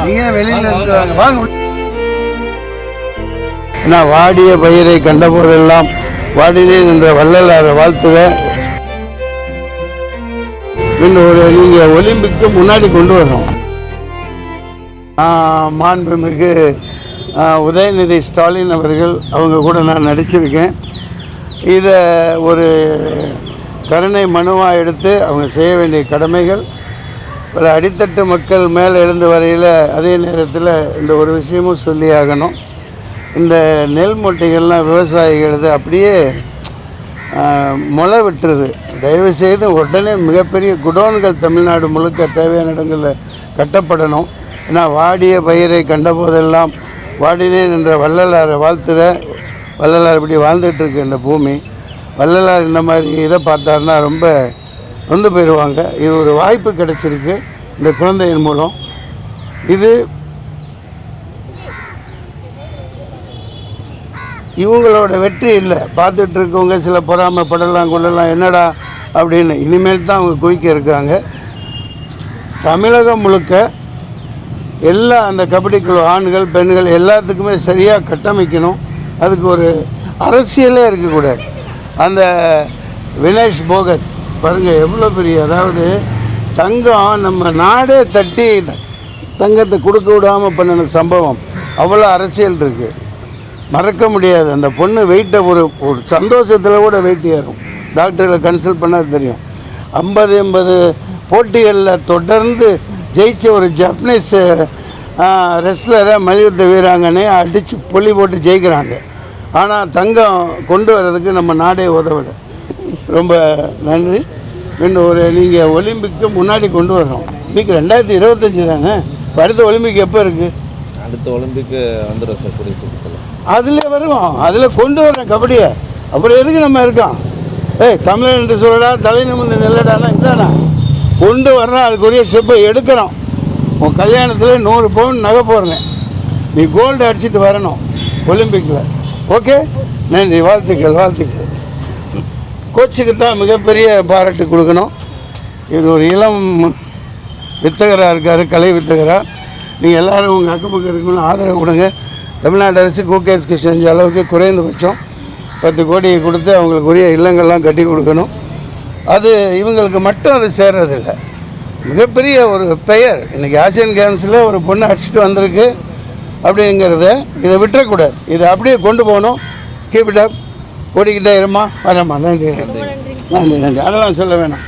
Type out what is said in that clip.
நீங்கள் வெளியில் இருக்கிறாங்க வாங்க. நான் வாடிய பயிரை கண்ட போதெல்லாம் வாடினேன் என்ற வள்ளலாரை வாழ்த்துவேன். நீங்கள் ஒலிம்பிக்கு முன்னாடி கொண்டு வரணும். மாண்புமிகு உதயநிதி ஸ்டாலின் அவர்கள் அவங்க கூட நான் நடிச்சிருக்கேன். இதை ஒரு கருணை மனுவாக எடுத்து அவங்க செய்ய வேண்டிய கடமைகள் பல அடித்தட்டு மக்கள் மேலே எழுந்து வரையில் அதே நேரத்தில் இந்த ஒரு விஷயமும் சொல்லி ஆகணும். இந்த நெல் மூட்டைகள்லாம் விவசாயிகளது அப்படியே முளை விட்டுருது. தயவுசெய்து உடனே மிகப்பெரிய குடோன்கள் தமிழ்நாடு முழுக்க தேவையான இடங்களில் கட்டப்படணும். ஏன்னா வாடிய பயிரை கண்ட போதெல்லாம் வாடினேன் என்ற வள்ளலாரை வாழ்த்துவேன். வள்ளலார் இப்படி வாழ்ந்துட்டுருக்கு இந்த பூமி. வள்ளலார் இந்த மாதிரி இதை பார்த்தாருன்னா ரொம்ப வந்து போயிடுவாங்க. இது ஒரு வாய்ப்பு கிடைச்சிருக்கு இந்த குழந்தையின் மூலம். இது இவங்களோட வெற்றி இல்லை. பார்த்துட்டு இருக்கவங்க சில பொறாமைப்படலாம் கொள்ளலாம் என்னடா அப்படின்னு. இனிமேல் தான் அவங்க குவிக்க இருக்காங்க. தமிழகம் முழுக்க எல்லா அந்த கபடி குழு ஆண்கள் பெண்கள் எல்லாத்துக்குமே சரியாக கட்டமைக்கணும். அதுக்கு ஒரு அரசியலே இருக்கக்கூடாது. அந்த வினேஷ் போகத் பாருங்கள் எவ்வளோ பெரிய, அதாவது தங்கம் நம்ம நாடே தட்டி தங்கத்தை கொடுக்க விடாமல் பண்ணின சம்பவம் அவ்வளோ அரசியல் இருக்குது. மறக்க முடியாது. அந்த பொண்ணு வெயிட்டை ஒரு சந்தோஷத்தில் கூட வெயிட் ஏறும். டாக்டர்களை கன்சல்ட் பண்ணால் தெரியும். 50-80 போட்டிகளில் தொடர்ந்து ஜெயிச்ச ஒரு ஜப்பனீஸ் ரெஸ்லரை மல்யுத்த வீராங்கனை அடித்து பொலி போட்டு ஜெயிக்கிறாங்க. ஆனால் தங்கம் கொண்டு வர்றதுக்கு நம்ம நாடே உதவிட. ரொம்ப நன்றி. இன்னும் நீங்கள் ஒலிம்பிக்கு முன்னாடி கொண்டு வரணும். இன்றைக்கி 2025 தானே. அடுத்த ஒலிம்பிக் எப்போ இருக்குது? அடுத்த ஒலிம்பிக்கு வந்துடும் சார். கூடிய அதில் வருவோம். அதில் கொண்டு வரேன் கபடியை. அப்புறம் எதுக்கு நம்ம இருக்கோம்? தமிழன் என்று சொல்லடா தலை நிமிர்ந்து நெல்லடானா இதானா கொண்டு வர்றேன். அதுக்குரிய ஸ்டெப்பை எடுக்கிறோம். உன் கல்யாணத்தில் 100 பவுன் நகை போடுறேன். நீ கோல்டு அடிச்சுட்டு வரணும் ஒலிம்பிக்கில். ஓகே, நன்றி. வாழ்த்துக்கள் வாழ்த்துக்கள். கோச்சுக்கு தான் மிகப்பெரிய பாராட்டு கொடுக்கணும். இது ஒரு இளம் வித்தகராக இருக்கார், கலை வித்தகராக. நீங்கள் எல்லோரும் உங்கள் அக்கம் பக்கம் இருக்கணும்னு ஆதரவு கொடுங்க. தமிழ்நாடு அரசு கோகேஸ்க்கு செஞ்ச அளவுக்கு குறைந்தபட்சம் 10 கோடியை கொடுத்து அவங்களுக்கு உரிய இல்லங்கள்லாம் கட்டி கொடுக்கணும். அது இவங்களுக்கு மட்டும் அது சேர்றதில்லை. மிகப்பெரிய ஒரு பெயர். இன்றைக்கி ஆசியன் கேம்ஸில் ஒரு பொண்ணு அடிச்சுட்டு வந்திருக்கு அப்படிங்கிறத இதை விட்டுறக்கூடாது. இதை அப்படியே கொண்டு போகணும். Keep it up. ஓடிக்கிட்டே இருமா வரேம்மா. நன்றி நன்றி நன்றி. அதெல்லாம் சொல்ல வேணாம்.